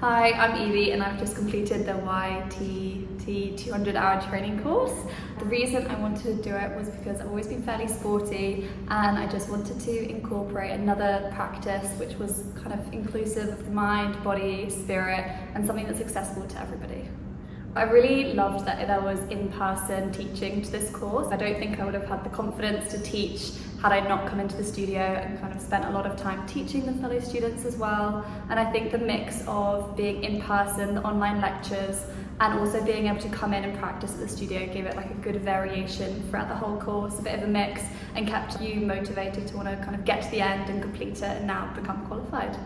Hi, I'm Evie and I've just completed the YTT 200-hour training course. The reason I wanted to do it was because I've always been fairly sporty and I just wanted to incorporate another practice which was kind of inclusive of the mind, body, spirit, and something that's accessible to everybody. I really loved that there was in-person teaching to this course. I don't think I would have had the confidence to teach had I not come into the studio and kind of spent a lot of time teaching the fellow students as well. And I think the mix of being in person, the online lectures, and also being able to come in and practice at the studio gave it like a good variation throughout the whole course, a bit of a mix, and kept you motivated to want to kind of get to the end and complete it and now become qualified.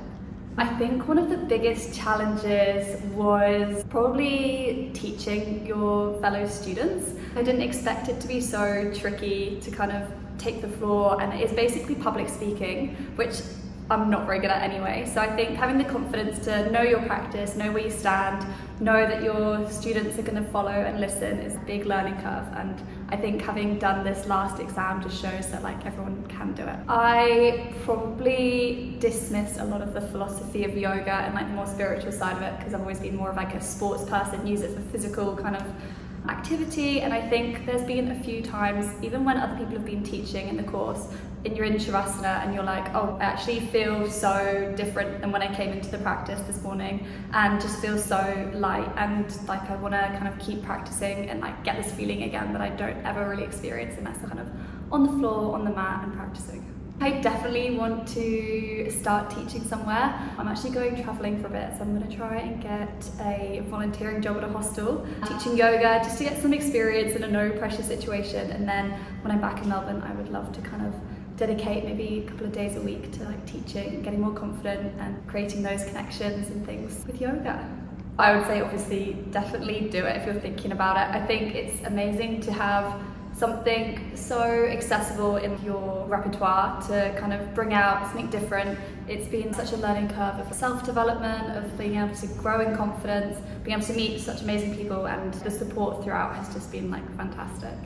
I think one of the biggest challenges was probably teaching your fellow students. I didn't expect it to be so tricky to kind of take the floor, and it is basically public speaking, which I'm not very good at anyway. So I think having the confidence to know your practice, know where you stand, know that your students are going to follow and listen is a big learning curve. And I think having done this last exam just shows that like everyone can do it. I probably dismissed a lot of the philosophy of yoga and like the more spiritual side of it because I've always been more of like a sports person, use it for physical kind of activity. And I think there's been a few times, even when other people have been teaching in the course, and you're in Shavasana and you're like, oh, I actually feel so different than when I came into the practice this morning, and just feel so light, and like I want to kind of keep practicing and like get this feeling again that I don't ever really experience unless I'm kind of on the floor, on the mat and practicing. I definitely want to start teaching somewhere. I'm actually going travelling for a bit, so I'm going to try and get a volunteering job at a hostel, teaching yoga just to get some experience in a no pressure situation. And then when I'm back in Melbourne, I would love to kind of dedicate maybe a couple of days a week to like teaching, getting more confident and creating those connections and things with yoga. I would say obviously definitely do it if you're thinking about it. I think it's amazing to have something so accessible in your repertoire to kind of bring out something different. It's been such a learning curve of self-development, of being able to grow in confidence, being able to meet such amazing people, and the support throughout has just been like fantastic.